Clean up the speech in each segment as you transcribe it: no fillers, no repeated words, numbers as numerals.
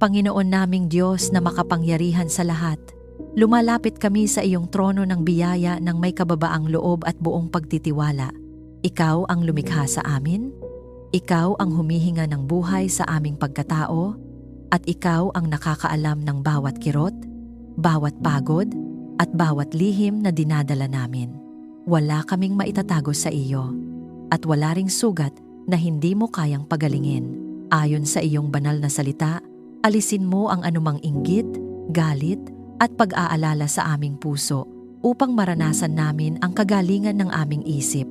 Panginoon naming Diyos na makapangyarihan sa lahat, lumalapit kami sa iyong trono ng biyaya ng may kababaang loob at buong pagtitiwala. Ikaw ang lumikha sa amin, ikaw ang humihinga ng buhay sa aming pagkatao, at ikaw ang nakakaalam ng bawat kirot, bawat pagod, at bawat lihim na dinadala namin. Wala kaming maitatago sa iyo, at wala ring sugat na hindi mo kayang pagalingin. Ayon sa iyong banal na salita, alisin mo ang anumang inggit, galit, at pag-aalala sa aming puso upang maranasan namin ang kagalingan ng aming isip.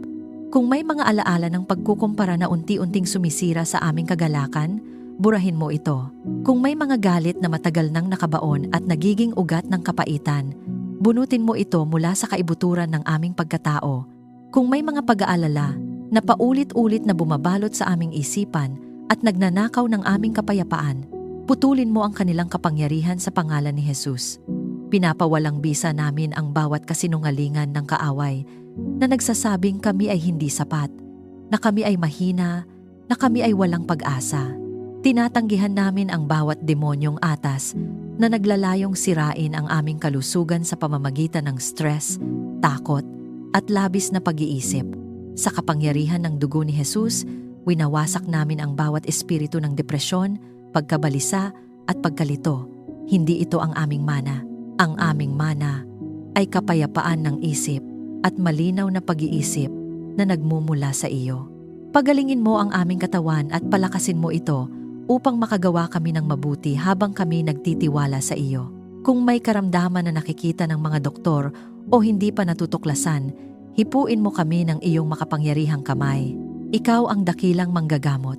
Kung may mga alaala ng pagkukumpara na unti-unting sumisira sa aming kagalakan, burahin mo ito. Kung may mga galit na matagal nang nakabaon at nagiging ugat ng kapaitan, bunutin mo ito mula sa kaibuturan ng aming pagkatao. Kung may mga pag-aalala na paulit-ulit na bumabalot sa aming isipan at nagnanakaw ng aming kapayapaan, putulin mo ang kanilang kapangyarihan sa pangalan ni Jesus. Pinapawalang bisa namin ang bawat kasinungalingan ng kaaway na nagsasabing kami ay hindi sapat, na kami ay mahina, na kami ay walang pag-asa. Tinatanggihan namin ang bawat demonyong atas na naglalayong sirain ang aming kalusugan sa pamamagitan ng stress, takot, at labis na pag-iisip. Sa kapangyarihan ng dugo ni Jesus, winawasak namin ang bawat espiritu ng depresyon, pagkabalisa, at pagkalito. Hindi ito ang aming mana. Ang aming mana ay kapayapaan ng isip at malinaw na pag-iisip na nagmumula sa iyo. Pagalingin mo ang aming katawan at palakasin mo ito upang makagawa kami ng mabuti habang kami nagtitiwala sa iyo. Kung may karamdaman na nakikita ng mga doktor o hindi pa natutuklasan, hipuin mo kami ng iyong makapangyarihang kamay. Ikaw ang dakilang manggagamot.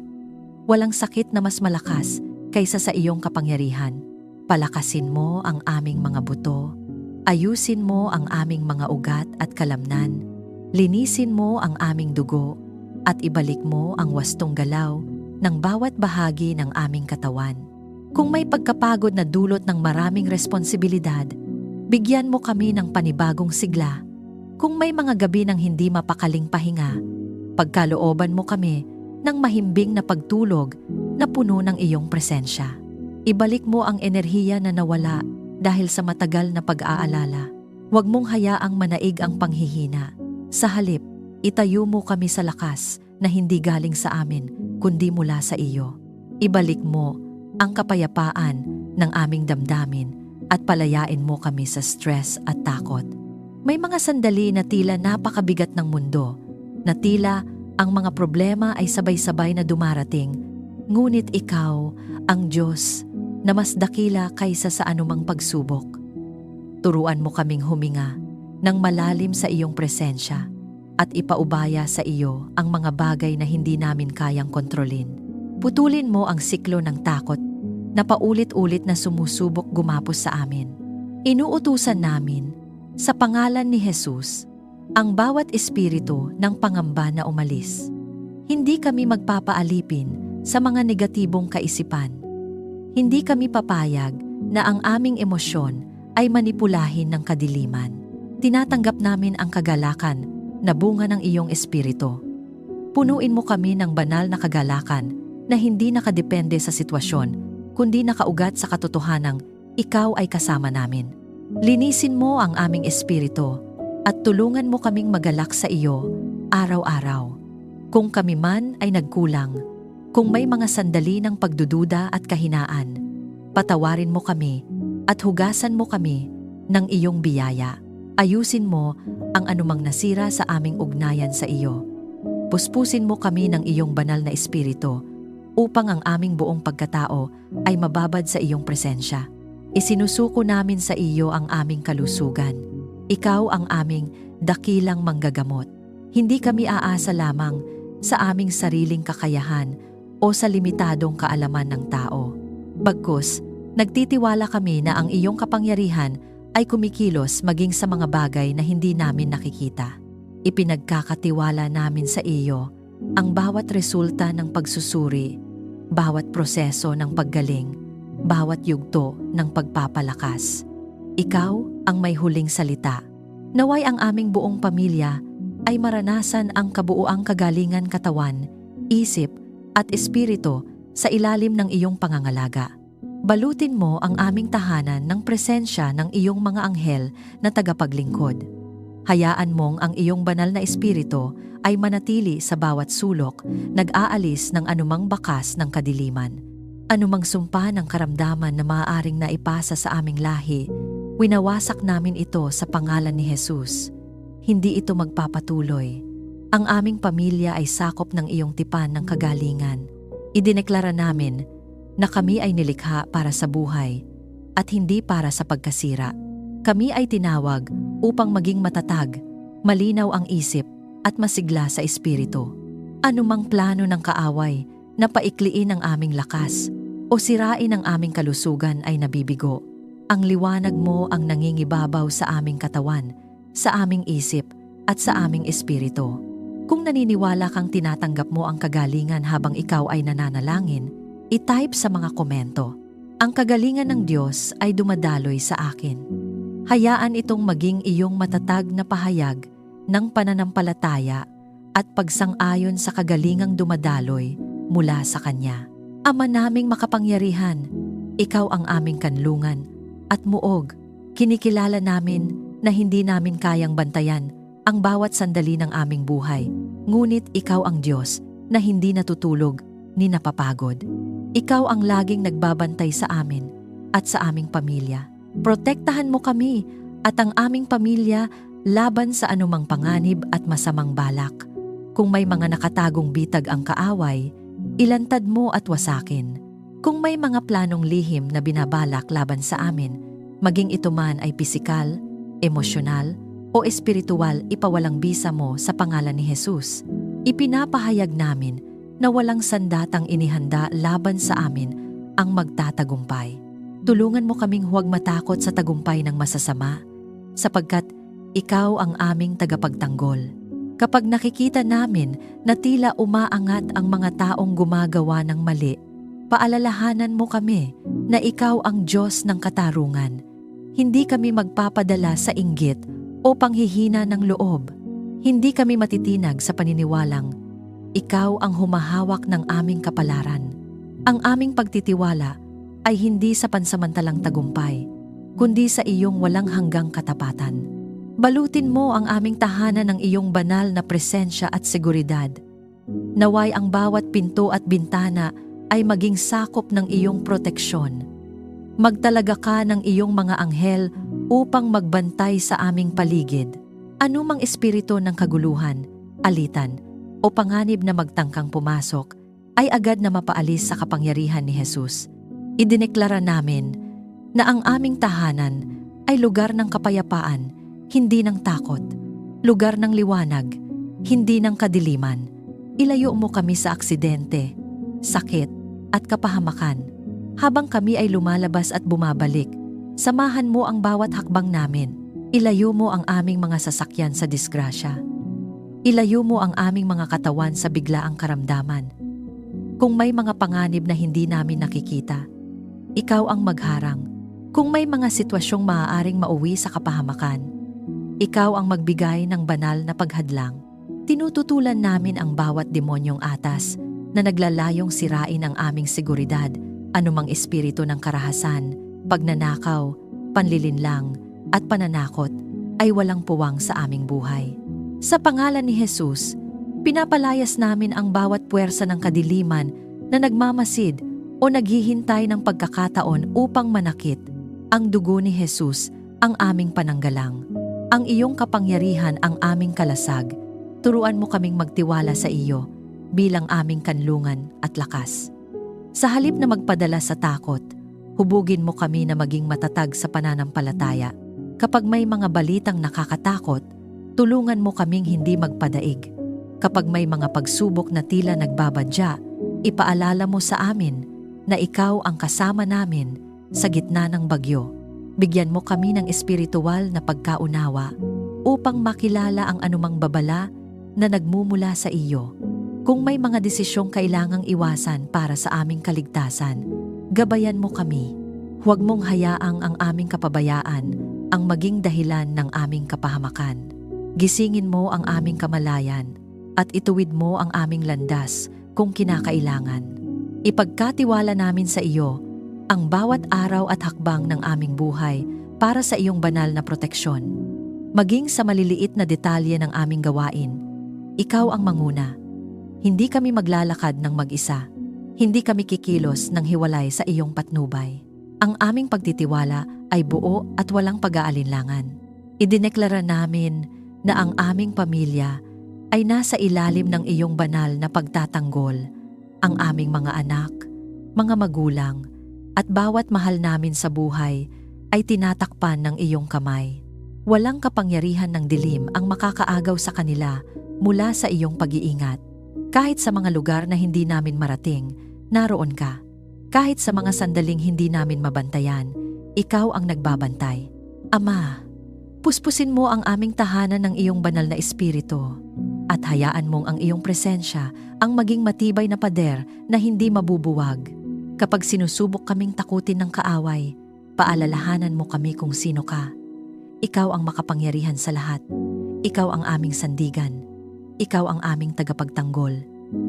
Walang sakit na mas malakas kaysa sa iyong kapangyarihan. Palakasin mo ang aming mga buto. Ayusin mo ang aming mga ugat at kalamnan. Linisin mo ang aming dugo at ibalik mo ang wastong galaw ng bawat bahagi ng aming katawan. Kung may pagkapagod na dulot ng maraming responsibilidad, bigyan mo kami ng panibagong sigla. Kung may mga gabi ng hindi mapakaling pahinga, pagkalooban mo kami ng mahimbing na pagtulog na puno ng iyong presensya. Ibalik mo ang enerhiya na nawala dahil sa matagal na pag-aalala. Huwag mong hayaang manaig ang panghihina. Sa halip, itayo mo kami sa lakas na hindi galing sa amin, kundi mula sa iyo. Ibalik mo ang kapayapaan ng aming damdamin at palayain mo kami sa stress at takot. May mga sandali na tila napakabigat ng mundo, na tila ang mga problema ay sabay-sabay na dumarating, ngunit ikaw, ang Diyos, na mas dakila kaysa sa anumang pagsubok. Turuan mo kaming huminga ng malalim sa iyong presensya at ipaubaya sa iyo ang mga bagay na hindi namin kayang kontrolin. Putulin mo ang siklo ng takot na paulit-ulit na sumusubok gumapos sa amin. Inuutusan namin, sa pangalan ni Jesus, ang bawat espiritu ng pangamba na umalis. Hindi kami magpapaalipin sa mga negatibong kaisipan. Hindi kami papayag na ang aming emosyon ay manipulahin ng kadiliman. Tinatanggap namin ang kagalakan na bunga ng iyong espiritu. Punuin mo kami ng banal na kagalakan na hindi nakadepende sa sitwasyon, kundi nakaugat sa katotohanang ikaw ay kasama namin. Linisin mo ang aming espiritu at tulungan mo kaming magalak sa iyo araw-araw. Kung kami man ay nagkulang, kung may mga sandali ng pagdududa at kahinaan, patawarin mo kami at hugasan mo kami ng iyong biyaya. Ayusin mo ang anumang nasira sa aming ugnayan sa iyo. Puspusin mo kami ng iyong banal na espiritu upang ang aming buong pagkatao ay mababad sa iyong presensya. Isinusuko namin sa iyo ang aming kalusugan. Ikaw ang aming dakilang manggagamot. Hindi kami aasa lamang sa aming sariling kakayahan o sa limitadong kaalaman ng tao. Bagkus, nagtitiwala kami na ang iyong kapangyarihan ay kumikilos maging sa mga bagay na hindi namin nakikita. Ipinagkakatiwala namin sa iyo ang bawat resulta ng pagsusuri, bawat proseso ng paggaling, bawat yugto ng pagpapalakas. Ikaw ang may huling salita. Naway ang aming buong pamilya ay maranasan ang kabuuang kagalingan katawan, isip, at espiritu sa ilalim ng iyong pangangalaga. Balutin mo ang aming tahanan ng presensya ng iyong mga anghel na tagapaglingkod. Hayaan mong ang iyong banal na espiritu ay manatili sa bawat sulok, nag-aalis ng anumang bakas ng kadiliman. Anumang sumpa ng karamdaman na maaaring naipasa sa aming lahi, winawasak namin ito sa pangalan ni Jesus. Hindi ito magpapatuloy. Ang aming pamilya ay sakop ng iyong tipan ng kagalingan. Idineklara namin na kami ay nilikha para sa buhay at hindi para sa pagkasira. Kami ay tinawag upang maging matatag, malinaw ang isip at masigla sa espiritu. Anumang plano ng kaaway na paikliin ang aming lakas o sirain ang aming kalusugan ay nabibigo. Ang liwanag mo ang nangingibabaw sa aming katawan, sa aming isip at sa aming espiritu. Kung naniniwala kang tinatanggap mo ang kagalingan habang ikaw ay nananalangin, i-type sa mga komento, "Ang kagalingan ng Diyos ay dumadaloy sa akin." Hayaan itong maging iyong matatag na pahayag ng pananampalataya at pagsang-ayon sa kagalingang dumadaloy mula sa Kanya. Ama naming makapangyarihan, ikaw ang aming kanlungan at muog. Kinikilala namin na hindi namin kayang bantayan ang bawat sandali ng aming buhay. Ngunit ikaw ang Diyos na hindi natutulog ni napapagod. Ikaw ang laging nagbabantay sa amin at sa aming pamilya. Protektahan mo kami at ang aming pamilya laban sa anumang panganib at masamang balak. Kung may mga nakatagong bitag ang kaaway, ilantad mo at wasakin. Kung may mga planong lihim na binabalak laban sa amin, maging ito man ay pisikal, emosyonal, o espiritual, ipawalang bisa mo sa pangalan ni Jesus. Ipinapahayag namin na walang sandatang inihanda laban sa amin ang magtatagumpay. Tulungan mo kaming huwag matakot sa tagumpay ng masasama, sapagkat ikaw ang aming tagapagtanggol. Kapag nakikita namin na tila umaangat ang mga taong gumagawa ng mali, paalalahanan mo kami na ikaw ang Diyos ng katarungan. Hindi kami magpapadala sa inggit o panghihina ng loob. Hindi kami matitinag sa paniniwalang ikaw ang humahawak ng aming kapalaran. Ang aming pagtitiwala ay hindi sa pansamantalang tagumpay, kundi sa iyong walang hanggang katapatan. Balutin mo ang aming tahanan ng iyong banal na presensya at seguridad. Naway ang bawat pinto at bintana ay maging sakop ng iyong proteksyon. Magtalaga ka ng iyong mga anghel upang magbantay sa aming paligid. Anumang espiritu ng kaguluhan, alitan, o panganib na magtangkang pumasok ay agad na mapaalis sa kapangyarihan ni Jesus. Idineklara namin na ang aming tahanan ay lugar ng kapayapaan, hindi ng takot, lugar ng liwanag, hindi ng kadiliman. Ilayo mo kami sa aksidente, sakit, at kapahamakan. Habang kami ay lumalabas at bumabalik, samahan mo ang bawat hakbang namin. Ilayo mo ang aming mga sasakyan sa disgrasya. Ilayo mo ang aming mga katawan sa biglaang karamdaman. Kung may mga panganib na hindi namin nakikita, ikaw ang magharang. Kung may mga sitwasyong maaaring mauwi sa kapahamakan, ikaw ang magbigay ng banal na paghadlang. Tinututulan namin ang bawat demonyong atas na naglalayong sirain ang aming seguridad, anumang espiritu ng karahasan, pagnanakaw, panlilinlang, at pananakot ay walang puwang sa aming buhay. Sa pangalan ni Jesus, pinapalayas namin ang bawat puwersa ng kadiliman na nagmamasid o naghihintay ng pagkakataon upang manakit. Ang dugo ni Jesus ang aming pananggalang. Ang iyong kapangyarihan ang aming kalasag. Turuan mo kaming magtiwala sa iyo bilang aming kanlungan at lakas. Sa halip na magpadala sa takot, hubugin mo kami na maging matatag sa pananampalataya. Kapag may mga balitang nakakatakot, tulungan mo kaming hindi magpadaig. Kapag may mga pagsubok na tila nagbabadya, ipaalala mo sa amin na ikaw ang kasama namin sa gitna ng bagyo. Bigyan mo kami ng espiritual na pagkaunawa upang makilala ang anumang babala na nagmumula sa iyo. Kung may mga desisyong kailangang iwasan para sa aming kaligtasan, gabayan mo kami. Huwag mong hayaang ang aming kapabayaan ang maging dahilan ng aming kapahamakan. Gisingin mo ang aming kamalayan at ituwid mo ang aming landas kung kinakailangan. Ipagkatiwala namin sa iyo ang bawat araw at hakbang ng aming buhay para sa iyong banal na proteksyon. Maging sa maliliit na detalye ng aming gawain, ikaw ang manguna. Hindi kami maglalakad ng mag-isa. Hindi kami kikilos ng hiwalay sa iyong patnubay. Ang aming pagtitiwala ay buo at walang pag-aalinlangan. Idineklara namin na ang aming pamilya ay nasa ilalim ng iyong banal na pagtatanggol. Ang aming mga anak, mga magulang, at bawat mahal namin sa buhay ay tinatakpan ng iyong kamay. Walang kapangyarihan ng dilim ang makakaagaw sa kanila mula sa iyong pag-iingat. Kahit sa mga lugar na hindi namin marating, naroon ka. Kahit sa mga sandaling hindi namin mabantayan, ikaw ang nagbabantay. Ama, puspusin mo ang aming tahanan ng iyong banal na espiritu at hayaan mong ang iyong presensya ang maging matibay na pader na hindi mabubuwag. Kapag sinusubok kaming takutin ng kaaway, paalalahanan mo kami kung sino ka. Ikaw ang makapangyarihan sa lahat. Ikaw ang aming sandigan. Ikaw ang aming tagapagtanggol.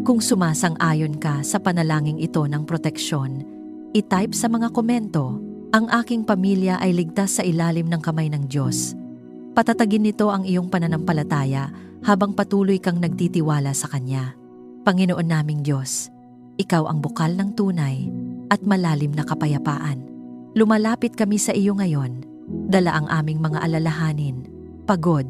Kung sumasang-ayon ka sa panalangin ito ng proteksyon, i-type sa mga komento, ang aking pamilya ay ligtas sa ilalim ng kamay ng Diyos. Patatagin nito ang iyong pananampalataya habang patuloy kang nagtitiwala sa Kanya. Panginoon naming Diyos, Ikaw ang bukal ng tunay at malalim na kapayapaan. Lumalapit kami sa iyo ngayon, dala ang aming mga alalahanin, pagod,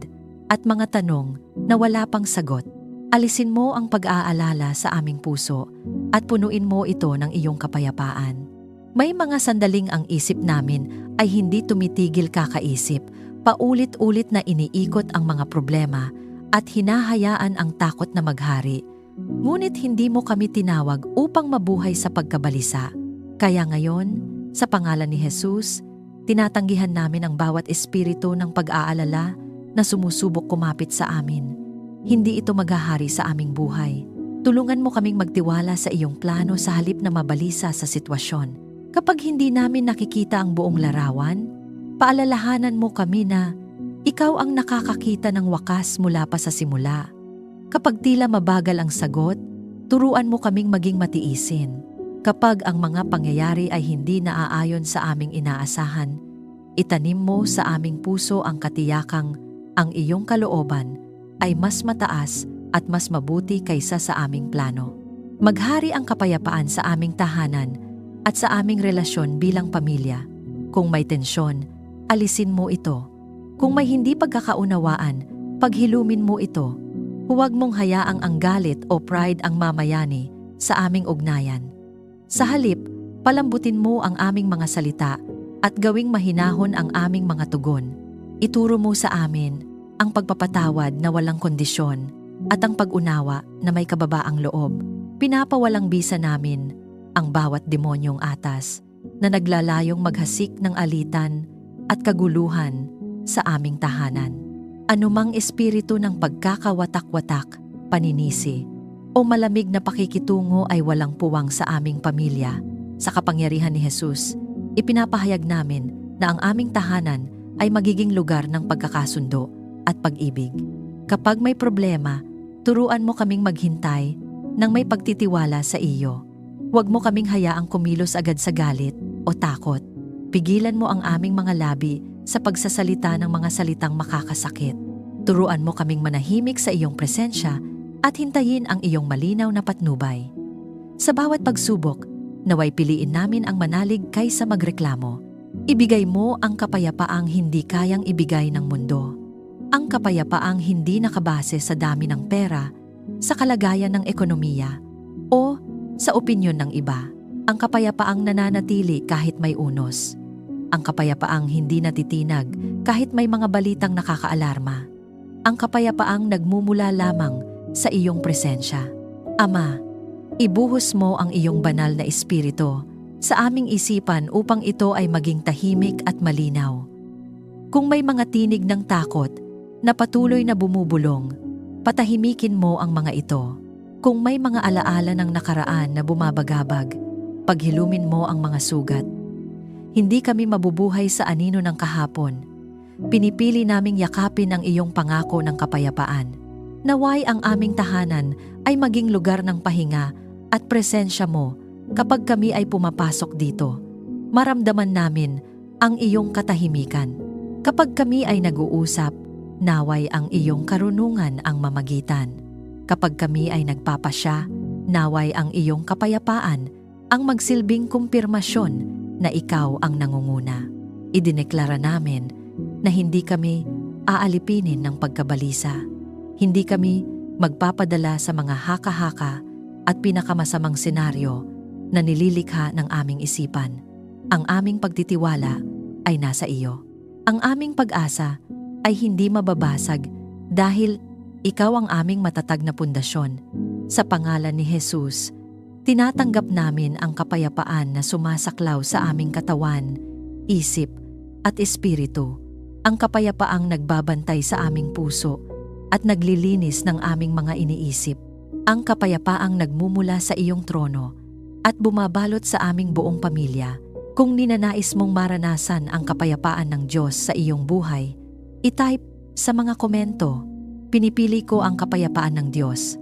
at mga tanong na wala pang sagot. Alisin mo ang pag-aalala sa aming puso at punuin mo ito ng iyong kapayapaan. May mga sandaling ang isip namin ay hindi tumitigil kakaisip, paulit-ulit na iniikot ang mga problema at hinahayaan ang takot na maghari. Ngunit hindi mo kami tinawag upang mabuhay sa pagkabalisa. Kaya ngayon, sa pangalan ni Jesus, tinatanggihan namin ang bawat espiritu ng pag-aalala na sumusubok kumapit sa amin. Hindi ito maghahari sa aming buhay. Tulungan mo kaming magtiwala sa iyong plano sa halip na mabalisa sa sitwasyon. Kapag hindi namin nakikita ang buong larawan, paalalahanan mo kami na ikaw ang nakakakita ng wakas mula pa sa simula. Kapag tila mabagal ang sagot, turuan mo kaming maging matiisin. Kapag ang mga pangyayari ay hindi naaayon sa aming inaasahan, itanim mo sa aming puso ang katiyakang ang iyong kalooban ay mas mataas at mas mabuti kaysa sa aming plano. Maghari ang kapayapaan sa aming tahanan at sa aming relasyon bilang pamilya. Kung may tensyon, alisin mo ito. Kung may hindi pagkakaunawaan, paghilumin mo ito. Huwag mong hayaang ang galit o pride ang mamayani sa aming ugnayan. Sa halip, palambutin mo ang aming mga salita at gawing mahinahon ang aming mga tugon. Ituro mo sa amin ang pagpapatawad na walang kondisyon at ang pag-unawa na may kababaang loob. Pinapawalang bisa namin ang bawat demonyong atas na naglalayong maghasik ng alitan at kaguluhan sa aming tahanan. Anumang espiritu ng pagkakawatak-watak, paninisi, o malamig na pakikitungo ay walang puwang sa aming pamilya. Sa kapangyarihan ni Jesus, ipinapahayag namin na ang aming tahanan ay magiging lugar ng pagkakasundo at pag-ibig. Kapag may problema, turuan mo kaming maghintay nang may pagtitiwala sa iyo. Huwag mo kaming hayaang kumilos agad sa galit o takot. Pigilan mo ang aming mga labi sa pagsasalita ng mga salitang makakasakit. Turuan mo kaming manahimik sa iyong presensya at hintayin ang iyong malinaw na patnubay. Sa bawat pagsubok, naway piliin namin ang manalig kaysa magreklamo. Ibigay mo ang kapayapaang hindi kayang ibigay ng mundo. Ang kapayapaang hindi nakabase sa dami ng pera, sa kalagayan ng ekonomiya, o sa opinyon ng iba. Ang kapayapaang nananatili kahit may unos. Ang kapayapaang hindi natitinag kahit may mga balitang nakakaalarma. Ang kapayapaang nagmumula lamang sa iyong presensya. Ama, ibuhos mo ang iyong banal na espiritu sa aming isipan upang ito ay maging tahimik at malinaw. Kung may mga tinig ng takot na patuloy na bumubulong, patahimikin mo ang mga ito. Kung may mga alaala ng nakaraan na bumabagabag, paghilumin mo ang mga sugat. Hindi kami mabubuhay sa anino ng kahapon. Pinipili naming yakapin ang iyong pangako ng kapayapaan. Naway ang aming tahanan ay maging lugar ng pahinga at presensya mo kapag kami ay pumapasok dito. maramdaman namin ang iyong katahimikan. Kapag kami ay nag-uusap, naway ang iyong karunungan ang mamagitan. Kapag kami ay nagpapasya, naway ang iyong kapayapaan ang magsilbing kumpirmasyon na ikaw ang nangunguna. Idineklara namin na hindi kami aalipinin ng pagkabalisa. Hindi kami magpapadala sa mga haka-haka at pinakamasamang senaryo na nililikha ng aming isipan. Ang aming pagtitiwala ay nasa iyo. Ang aming pag-asa ay hindi mababasag dahil ikaw ang aming matatag na pundasyon. Sa pangalan ni Jesus, tinatanggap namin ang kapayapaan na sumasaklaw sa aming katawan, isip at espiritu. Ang kapayapaang nagbabantay sa aming puso at naglilinis ng aming mga iniisip. Ang kapayapaang nagmumula sa iyong trono at bumabalot sa aming buong pamilya. Kung ninanais mong maranasan ang kapayapaan ng Diyos sa iyong buhay, i-type sa mga komento, pinipili ko ang kapayapaan ng Diyos.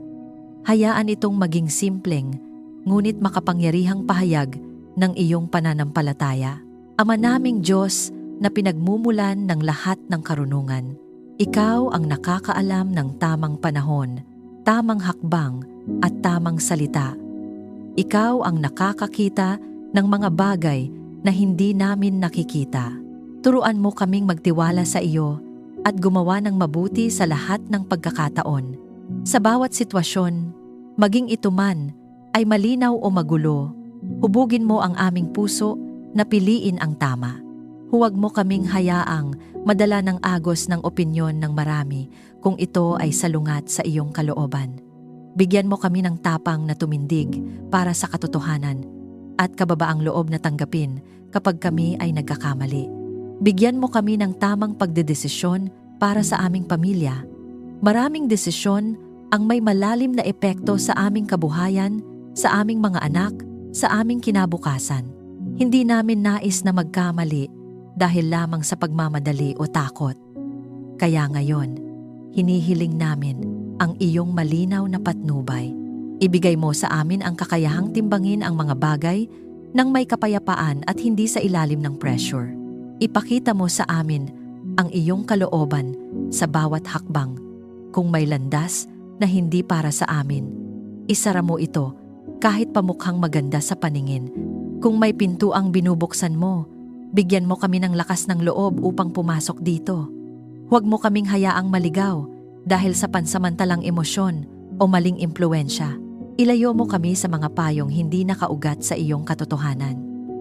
Hayaan itong maging simpleng, ngunit makapangyarihang pahayag ng iyong pananampalataya. Ama naming Diyos na pinagmumulan ng lahat ng karunungan, ikaw ang nakakaalam ng tamang panahon, tamang hakbang at tamang salita. Ikaw ang nakakakita ng mga bagay na hindi namin nakikita. Turuan mo kaming magtiwala sa iyo at gumawa ng mabuti sa lahat ng pagkakataon. Sa bawat sitwasyon, maging ito man ay malinaw o magulo, hubugin mo ang aming puso na piliin ang tama. Huwag mo kaming hayaang madala ng agos ng opinyon ng marami kung ito ay salungat sa iyong kalooban. Bigyan mo kami ng tapang na tumindig para sa katotohanan at kababaang loob na tanggapin kapag kami ay nagkakamali. Bigyan mo kami ng tamang pagdedesisyon para sa aming pamilya. Maraming desisyon ang may malalim na epekto sa aming kabuhayan, sa aming mga anak, sa aming kinabukasan. Hindi namin nais na magkamali dahil lamang sa pagmamadali o takot. Kaya ngayon, hinihiling namin ang iyong malinaw na patnubay. Ibigay mo sa amin ang kakayahang timbangin ang mga bagay ng may kapayapaan at hindi sa ilalim ng pressure. Ipakita mo sa amin ang iyong kalooban sa bawat hakbang. Kung may landas na hindi para sa amin, isara mo ito kahit pamukhang maganda sa paningin. Kung may pintuang binubuksan mo, bigyan mo kami ng lakas ng loob upang pumasok dito. Huwag mo kaming hayaang maligaw dahil sa pansamantalang emosyon o maling impluensya. Ilayo mo kami sa mga payong hindi nakaugat sa iyong katotohanan.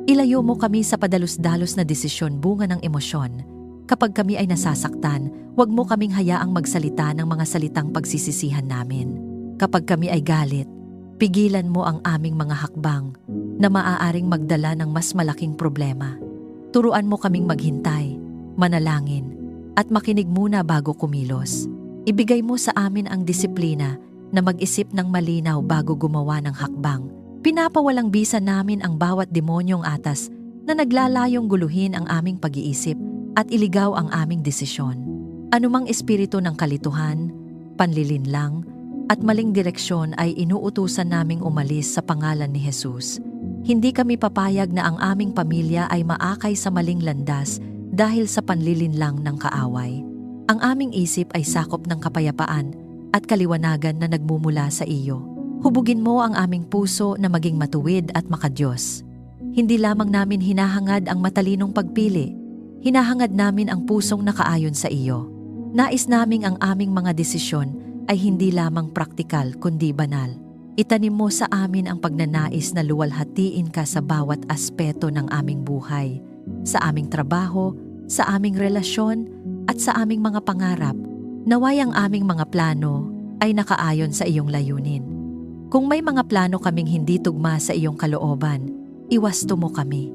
Ilayo mo kami sa padalus-dalos na desisyon bunga ng emosyon. Kapag kami ay nasasaktan, huwag mo kaming hayaang magsalita ng mga salitang pagsisisihan namin. Kapag kami ay galit, pigilan mo ang aming mga hakbang na maaaring magdala ng mas malaking problema. Turuan mo kaming maghintay, manalangin, at makinig muna bago kumilos. Ibigay mo sa amin ang disiplina na mag-isip ng malinaw bago gumawa ng hakbang. Pinapawalang bisa namin ang bawat demonyong atas na naglalayong guluhin ang aming pag-iisip at iligaw ang aming desisyon. Anumang espiritu ng kalituhan, panlilinlang, at maling direksyon ay inuutusan naming umalis sa pangalan ni Jesus. Hindi kami papayag na ang aming pamilya ay maakay sa maling landas dahil sa panlilinlang ng kaaway. Ang aming isip ay sakop ng kapayapaan at kaliwanagan na nagmumula sa iyo. Hubugin mo ang aming puso na maging matuwid at makadiyos. Hindi lamang namin hinahangad ang matalinong pagpili, hinahangad namin ang pusong nakaayon sa iyo. Nais naming ang aming mga desisyon ay hindi lamang praktikal kundi banal. Itanim mo sa amin ang pagnanais na luwalhatiin ka sa bawat aspeto ng aming buhay, sa aming trabaho, sa aming relasyon, at sa aming mga pangarap. Naway ang aming mga plano ay nakaayon sa iyong layunin. Kung may mga plano kaming hindi tugma sa iyong kalooban, iwasto mo kami.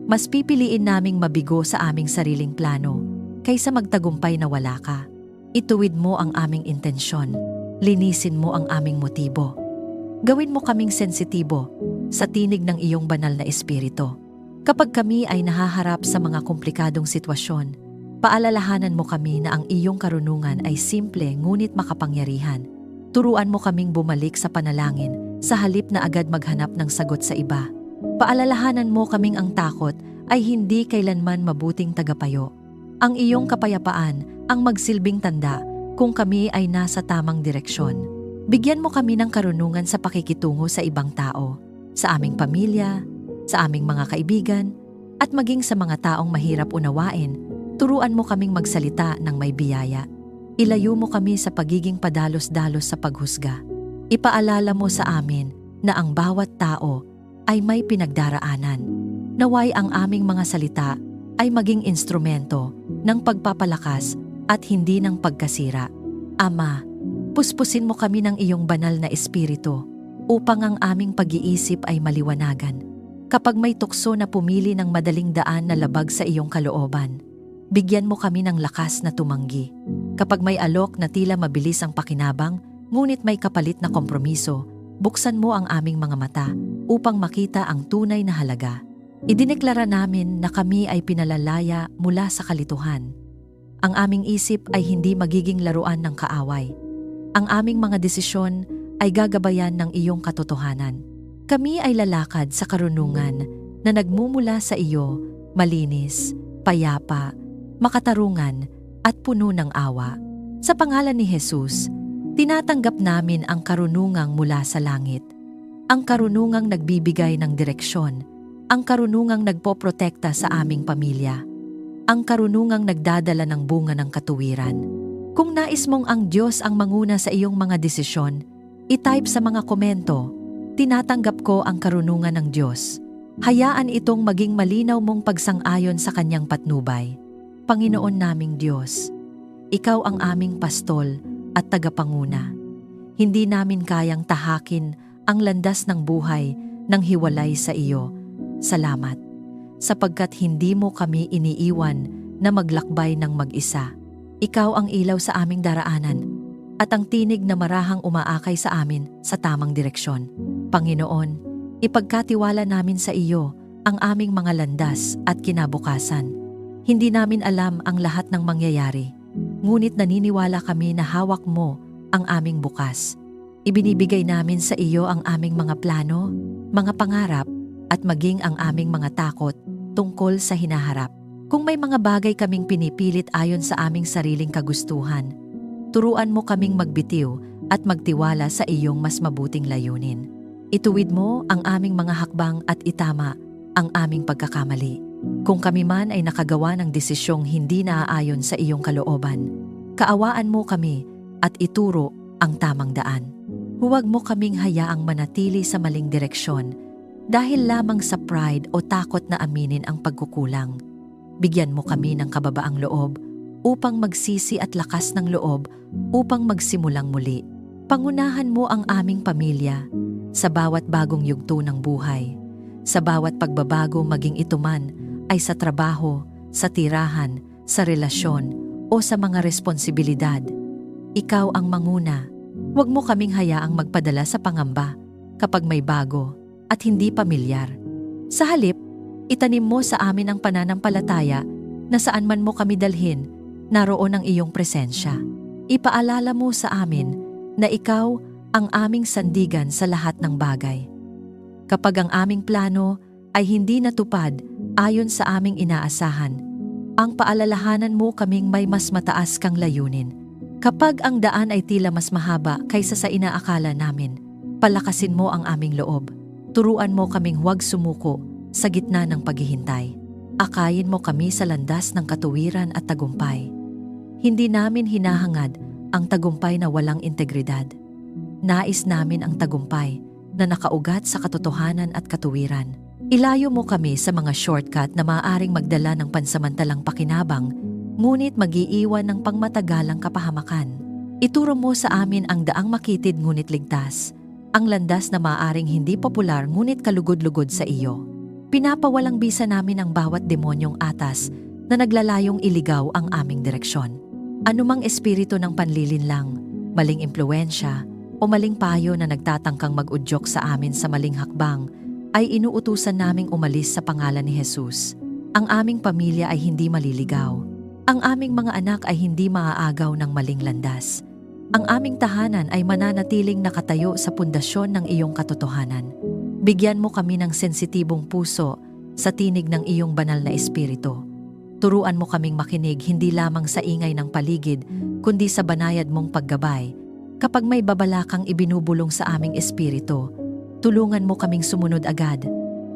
Mas pipiliin naming mabigo sa aming sariling plano kaysa magtagumpay na wala ka. Ituwid mo ang aming intensyon, linisin mo ang aming motibo. Gawin mo kaming sensitibo sa tinig ng iyong banal na espiritu. Kapag kami ay nahaharap sa mga komplikadong sitwasyon, paalalahanan mo kami na ang iyong karunungan ay simple ngunit makapangyarihan. Turuan mo kaming bumalik sa panalangin sa halip na agad maghanap ng sagot sa iba. Paalalahanan mo kaming ang takot ay hindi kailanman mabuting tagapayo. Ang iyong kapayapaan ang magsilbing tanda kung kami ay nasa tamang direksyon. Bigyan mo kami ng karunungan sa pakikitungo sa ibang tao, sa aming pamilya, sa aming mga kaibigan, at maging sa mga taong mahirap unawain. Turuan mo kaming magsalita ng may biyaya. Ilayo mo kami sa pagiging padalos-dalos sa paghusga. Ipaalala mo sa amin na ang bawat tao ay may pinagdaraanan. Naway ang aming mga salita ay maging instrumento ng pagpapalakas at hindi ng pagkasira. Ama, puspusin mo kami ng iyong banal na espiritu upang ang aming pag-iisip ay maliwanagan. Kapag may tukso na pumili ng madaling daan na labag sa iyong kalooban, bigyan mo kami ng lakas na tumanggi. Kapag may alok na tila mabilis ang pakinabang, ngunit may kapalit na kompromiso, buksan mo ang aming mga mata upang makita ang tunay na halaga. Idineklara namin na kami ay pinalalaya mula sa kalituhan. Ang aming isip ay hindi magiging laruan ng kaaway. Ang aming mga desisyon ay gagabayan ng iyong katotohanan. Kami ay lalakad sa karunungan na nagmumula sa iyo, malinis, payapa, makatarungan, at puno ng awa. Sa pangalan ni Jesus, tinatanggap namin ang karunungang mula sa langit. Ang karunungang nagbibigay ng direksyon. Ang karunungang nagpoprotekta sa aming pamilya. Ang karunungang nagdadala ng bunga ng katuwiran. Kung nais mong ang Diyos ang manguna sa iyong mga desisyon, i-type sa mga komento, tinatanggap ko ang karunungan ng Diyos. Hayaan itong maging malinaw mong pagsang-ayon sa kanyang patnubay. Panginoon naming Diyos, Ikaw ang aming pastol at tagapanguna. Hindi namin kayang tahakin ang landas ng buhay nang hiwalay sa iyo. Salamat, sapagkat hindi mo kami iniiwan na maglakbay ng mag-isa. Ikaw ang ilaw sa aming daraanan at ang tinig na marahang umaakay sa amin sa tamang direksyon. Panginoon, ipagkatiwala namin sa iyo ang aming mga landas at kinabukasan. Hindi namin alam ang lahat ng mangyayari, ngunit naniniwala kami na hawak mo ang aming bukas. Ibinibigay namin sa iyo ang aming mga plano, mga pangarap, at maging ang aming mga takot tungkol sa hinaharap. Kung may mga bagay kaming pinipilit ayon sa aming sariling kagustuhan, turuan mo kaming magbitiw at magtiwala sa iyong mas mabuting layunin. Ituwid mo ang aming mga hakbang at itama ang aming pagkakamali. Kung kami man ay nakagawa ng desisyong hindi naaayon sa iyong kalooban, kaawaan mo kami at ituro ang tamang daan. Huwag mo kaming hayaang manatili sa maling direksyon dahil lamang sa pride o takot na aminin ang pagkukulang. Bigyan mo kami ng kababaang loob upang magsisi at lakas ng loob upang magsimulang muli. Pangunahan mo ang aming pamilya sa bawat bagong yugto ng buhay, sa bawat pagbabago maging ito man ay sa trabaho, sa tirahan, sa relasyon o sa mga responsibilidad. Ikaw ang manguna. Huwag mo kaming hayaang magpadala sa pangamba kapag may bago at hindi pamilyar. Sa halip, itanim mo sa amin ang pananampalataya na saan man mo kami dalhin, naroon ang iyong presensya. Ipaalala mo sa amin na ikaw ang aming sandigan sa lahat ng bagay. Kapag ang aming plano ay hindi natupad ayon sa aming inaasahan, ang paalalahanan mo kaming may mas mataas kang layunin. Kapag ang daan ay tila mas mahaba kaysa sa inaakala namin, palakasin mo ang aming loob. Turuan mo kaming huwag sumuko sa gitna ng paghihintay. Akayin mo kami sa landas ng katuwiran at tagumpay. Hindi namin hinahangad ang tagumpay na walang integridad. Nais namin ang tagumpay na nakaugat sa katotohanan at katuwiran. Ilayo mo kami sa mga shortcut na maaaring magdala ng pansamantalang pakinabang, ngunit mag-iiwan ng pangmatagalang kapahamakan. Ituro mo sa amin ang daang makitid ngunit ligtas, ang landas na maaaring hindi popular ngunit kalugod-lugod sa iyo. Pinapawalang bisa namin ang bawat demonyong atas na naglalayong iligaw ang aming direksyon. Anumang espiritu ng panlilinlang, maling impluensya, o maling payo na nagtatangkang mag-udyok sa amin sa maling hakbang, ay inuutusan naming umalis sa pangalan ni Jesus. Ang aming pamilya ay hindi maliligaw. Ang aming mga anak ay hindi maaagaw ng maling landas. Ang aming tahanan ay mananatiling nakatayo sa pundasyon ng iyong katotohanan. Bigyan mo kami ng sensitibong puso sa tinig ng iyong banal na espiritu. Turuan mo kaming makinig hindi lamang sa ingay ng paligid, kundi sa banayad mong paggabay. Kapag may babala kang ibinubulong sa aming espiritu, tulungan mo kaming sumunod agad.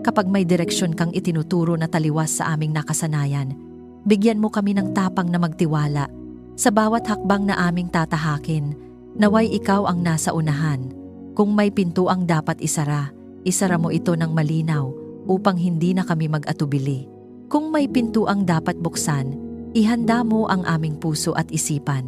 Kapag may direksyon kang itinuturo na taliwas sa aming nakasanayan, bigyan mo kami ng tapang na magtiwala. Sa bawat hakbang na aming tatahakin, naway ikaw ang nasa unahan. Kung may pintuang dapat isara, isara mo ito ng malinaw upang hindi na kami mag-atubili. Kung may pintuang dapat buksan, ihanda mo ang aming puso at isipan.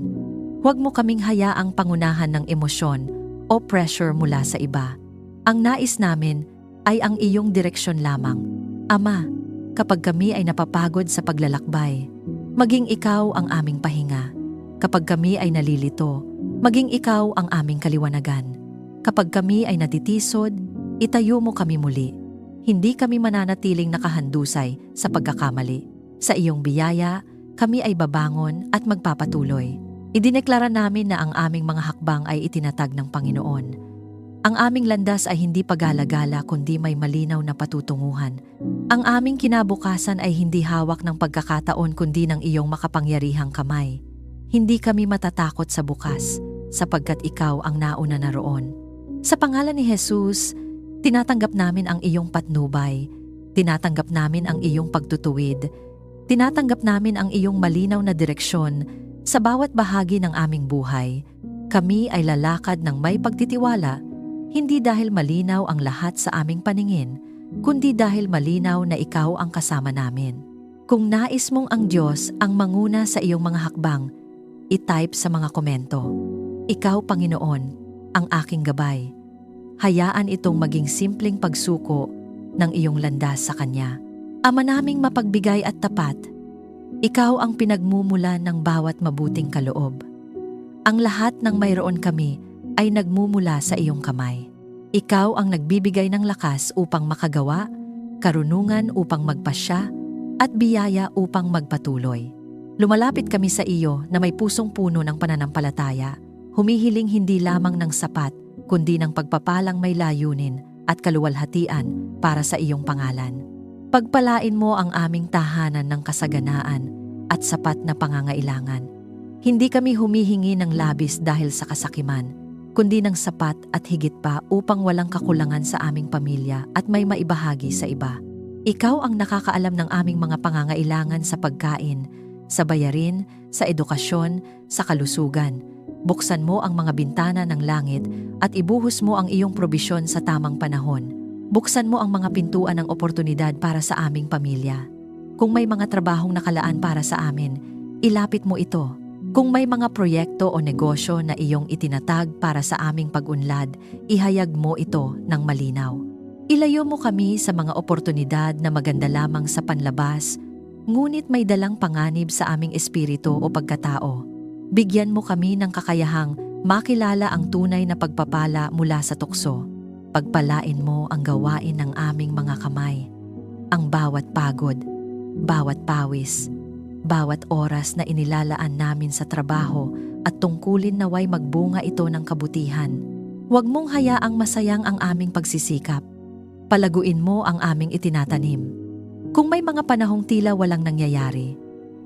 Huwag mo kaming hayaang pangunahan ng emosyon o pressure mula sa iba. Ang nais namin ay ang iyong direksyon lamang. Ama, kapag kami ay napapagod sa paglalakbay, maging ikaw ang aming pahinga. Kapag kami ay nalilito, maging ikaw ang aming kaliwanagan. Kapag kami ay natitisod, itayo mo kami muli. Hindi kami mananatiling nakahandusay sa pagkakamali. Sa iyong biyaya, kami ay babangon at magpapatuloy. Idineklara namin na ang aming mga hakbang ay itinatag ng Panginoon. Ang aming landas ay hindi pagala-gala kundi may malinaw na patutunguhan. Ang aming kinabukasan ay hindi hawak ng pagkakataon kundi ng iyong makapangyarihang kamay. Hindi kami matatakot sa bukas sapagkat ikaw ang nauna na roon. Sa pangalan ni Jesus, tinatanggap namin ang iyong patnubay, tinatanggap namin ang iyong pagtutuwid, tinatanggap namin ang iyong malinaw na direksyon sa bawat bahagi ng aming buhay. Kami ay lalakad ng may pagtitiwala, hindi dahil malinaw ang lahat sa aming paningin, kundi dahil malinaw na ikaw ang kasama namin. Kung nais mong ang Diyos ang manguna sa iyong mga hakbang, i-type sa mga komento, "Ikaw, Panginoon, ang aking gabay." Hayaan itong maging simpleng pagsuko ng iyong landas sa Kanya. Ama naming mapagbigay at tapat, ikaw ang pinagmumula ng bawat mabuting kaloob. Ang lahat ng mayroon kami ay nagmumula sa iyong kamay. Ikaw ang nagbibigay ng lakas upang makagawa, karunungan upang magpasya, at biyaya upang magpatuloy. Lumalapit kami sa iyo na may pusong puno ng pananampalataya, humihiling hindi lamang ng sapat, kundi ng pagpapalang may layunin at kaluwalhatian para sa iyong pangalan. Pagpalain mo ang aming tahanan ng kasaganaan at sapat na pangangailangan. Hindi kami humihingi ng labis dahil sa kasakiman, kundi ng sapat at higit pa upang walang kakulangan sa aming pamilya at may maibahagi sa iba. Ikaw ang nakakaalam ng aming mga pangangailangan sa pagkain, sa bayarin, sa edukasyon, sa kalusugan. Buksan mo ang mga bintana ng langit at ibuhos mo ang iyong probisyon sa tamang panahon. Buksan mo ang mga pintuan ng oportunidad para sa aming pamilya. Kung may mga trabahong nakalaan para sa amin, ilapit mo ito. Kung may mga proyekto o negosyo na iyong itinatag para sa aming pag-unlad, ihayag mo ito ng malinaw. Ilayo mo kami sa mga oportunidad na maganda lamang sa panlabas, ngunit may dalang panganib sa aming espiritu o pagkatao. Bigyan mo kami ng kakayahang makilala ang tunay na pagpapala mula sa tukso. Pagpalain mo ang gawain ng aming mga kamay. Ang bawat pagod, bawat pawis, bawat oras na inilalaan namin sa trabaho at tungkulin naway magbunga ito ng kabutihan. Huwag mong hayaang masayang ang aming pagsisikap. Palaguin mo ang aming itinatanim. Kung may mga panahong tila walang nangyayari,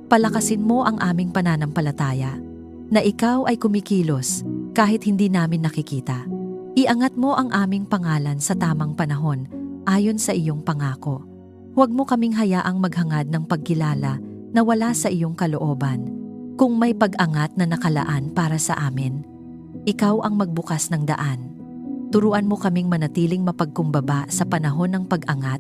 palakasin mo ang aming pananampalataya na ikaw ay kumikilos kahit hindi namin nakikita. Iangat mo ang aming pangalan sa tamang panahon ayon sa iyong pangako. Huwag mo kaming hayaang maghangad ng pagkilala na wala sa iyong kalooban. Kung may pag-angat na nakalaan para sa amin, ikaw ang magbukas ng daan. Turuan mo kaming manatiling mapagkumbaba sa panahon ng pag-angat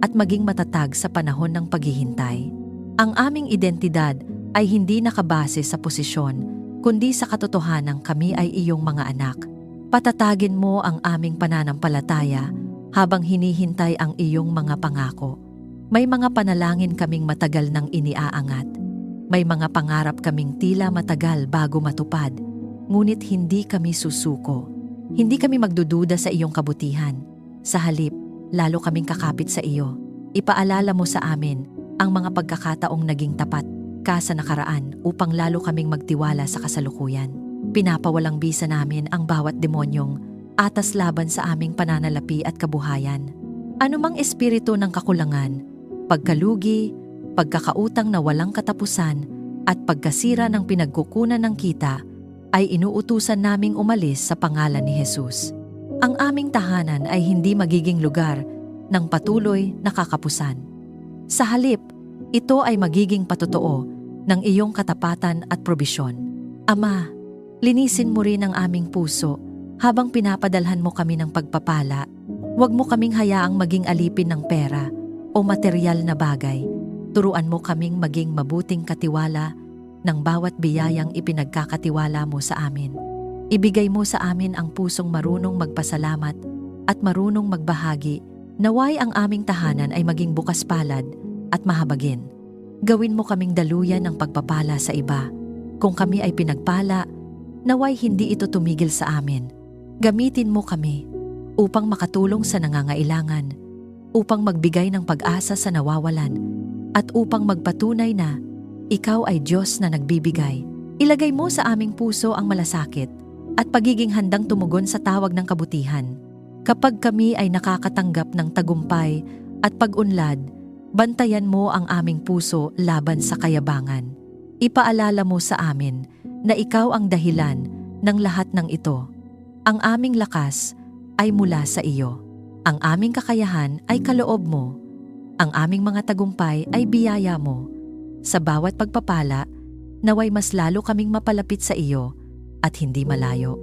at maging matatag sa panahon ng paghihintay. Ang aming identidad ay hindi nakabase sa posisyon, kundi sa katotohanang kami ay iyong mga anak. Patatagin mo ang aming pananampalataya habang hinihintay ang iyong mga pangako. May mga panalangin kaming matagal nang iniaangat. May mga pangarap kaming tila matagal bago matupad. Ngunit hindi kami susuko. Hindi kami magdududa sa iyong kabutihan. Sa halip, lalo kaming kakapit sa iyo. Ipaalala mo sa amin ang mga pagkakataong naging tapat ka sa nakaraan upang lalo kaming magtiwala sa kasalukuyan. Pinapawalang bisa namin ang bawat demonyong atas laban sa aming pananalapi at kabuhayan. Anumang espiritu ng kakulangan, pagkalugi, pagkakautang na walang katapusan, at pagkasira ng pinagkukunan ng kita, ay inuutusan naming umalis sa pangalan ni Jesus. Ang aming tahanan ay hindi magiging lugar ng patuloy na kakapusan. Sa halip, ito ay magiging patotoo ng iyong katapatan at probisyon. Ama, linisin mo rin ang aming puso habang pinapadalhan mo kami ng pagpapala. Huwag mo kaming hayaang maging alipin ng pera o materyal na bagay. Turuan mo kaming maging mabuting katiwala ng bawat biyayang ipinagkakatiwala mo sa amin. Ibigay mo sa amin ang pusong marunong magpasalamat at marunong magbahagi. Naway ang aming tahanan ay maging bukas palad at mahabagin. Gawin mo kaming daluyan ng pagpapala sa iba. Kung kami ay pinagpala, naway hindi ito tumigil sa amin. Gamitin mo kami upang makatulong sa nangangailangan, upang magbigay ng pag-asa sa nawawalan, at upang magpatunay na ikaw ay Diyos na nagbibigay. Ilagay mo sa aming puso ang malasakit at pagiging handang tumugon sa tawag ng kabutihan. Kapag kami ay nakakatanggap ng tagumpay at pag-unlad, bantayan mo ang aming puso laban sa kayabangan. Ipaalala mo sa amin na ikaw ang dahilan ng lahat ng ito. Ang aming lakas ay mula sa iyo. Ang aming kakayahan ay kaloob mo. Ang aming mga tagumpay ay biyaya mo. Sa bawat pagpapala, naway mas lalo kaming mapalapit sa iyo at hindi malayo.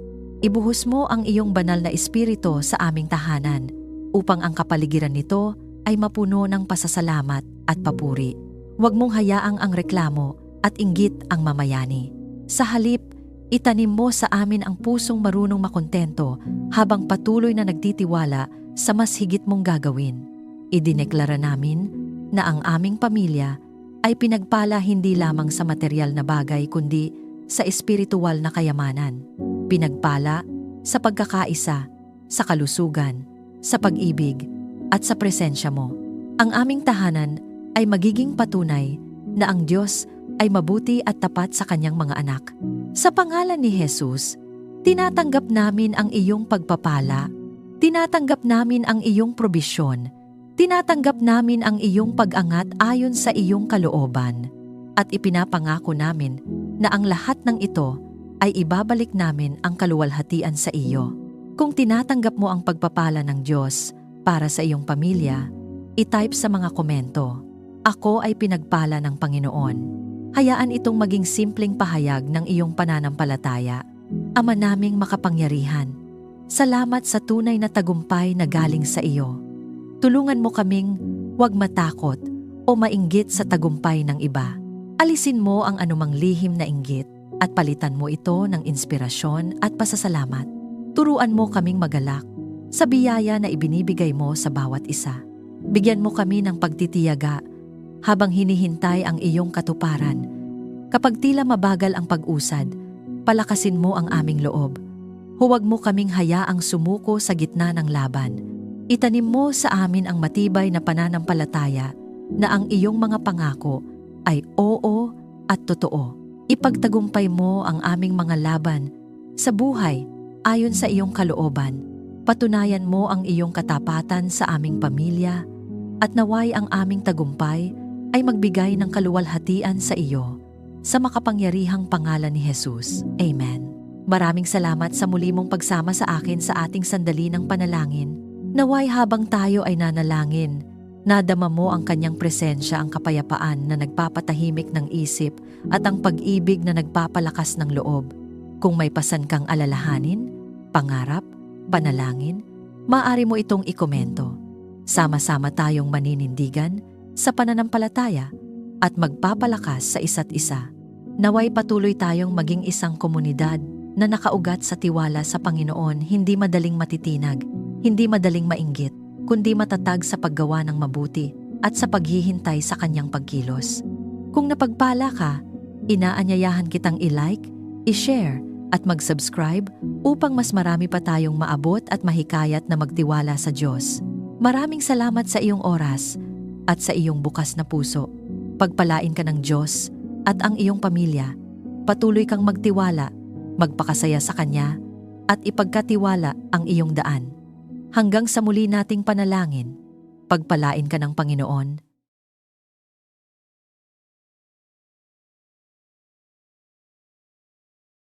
Ibuhos mo ang iyong banal na espiritu sa aming tahanan upang ang kapaligiran nito ay mapuno ng pasasalamat at papuri. Huwag mong hayaang ang reklamo at inggit ang mamayani. Sa halip, itanim mo sa amin ang pusong marunong makontento habang patuloy na nagtitiwala sa mas higit mong gagawin. Idineklara namin na ang aming pamilya ay pinagpala hindi lamang sa material na bagay kundi sa espiritual na kayamanan. Pinagpala sa pagkakaisa, sa kalusugan, sa pag-ibig, at sa presensya mo. Ang aming tahanan ay magiging patunay na ang Diyos ay mabuti at tapat sa kanyang mga anak. Sa pangalan ni Jesus, tinatanggap namin ang iyong pagpapala, tinatanggap namin ang iyong probisyon, tinatanggap namin ang iyong pag-angat ayon sa iyong kalooban, at ipinapangako namin na ang lahat ng ito ay ibabalik namin ang kaluwalhatian sa iyo. Kung tinatanggap mo ang pagpapala ng Diyos para sa iyong pamilya, i-type sa mga komento, "Ako ay pinagpala ng Panginoon." Hayaan itong maging simpleng pahayag ng iyong pananampalataya. Ama naming makapangyarihan, salamat sa tunay na tagumpay na galing sa iyo. Tulungan mo kaming huwag matakot o mainggit sa tagumpay ng iba. Alisin mo ang anumang lihim na inggit at palitan mo ito ng inspirasyon at pasasalamat. Turuan mo kaming magalak sa biyaya na ibinibigay mo sa bawat isa. Bigyan mo kami ng pagtitiyaga habang hinihintay ang iyong katuparan. Kapag tila mabagal ang pag-usad, palakasin mo ang aming loob. Huwag mo kaming hayaang sumuko sa gitna ng laban. Itanim mo sa amin ang matibay na pananampalataya na ang iyong mga pangako ay oo at totoo. Ipagtagumpay mo ang aming mga laban sa buhay ayon sa iyong kalooban. Patunayan mo ang iyong katapatan sa aming pamilya at naway ang aming tagumpay ay magbigay ng kaluwalhatian sa iyo. Sa makapangyarihang pangalan ni Jesus. Amen. Maraming salamat sa muli mong pagsama sa akin sa ating sandali ng panalangin. Naway habang tayo ay nanalangin, nadama mo ang kanyang presensya, ang kapayapaan na nagpapatahimik ng isip at ang pag-ibig na nagpapalakas ng loob. Kung may pasan kang alalahanin, pangarap, panalangin, maaari mo itong ikomento. Sama-sama tayong maninindigan sa pananampalataya at magpapalakas sa isa't isa. Naway patuloy tayong maging isang komunidad na nakaugat sa tiwala sa Panginoon, hindi madaling matitinag, hindi madaling mainggit, kundi matatag sa paggawa ng mabuti at sa paghihintay sa kanyang pagkilos. Kung napagpala ka, inaanyayahan kitang i-like, i-share at mag-subscribe upang mas marami pa tayong maabot at mahikayat na magtiwala sa Diyos. Maraming salamat sa iyong oras at sa iyong bukas na puso. Pagpalain ka ng Diyos at ang iyong pamilya. Patuloy kang magtiwala, magpakasaya sa Kanya at ipagkatiwala ang iyong daan. Hanggang sa muli nating panalangin, pagpalain ka ng Panginoon.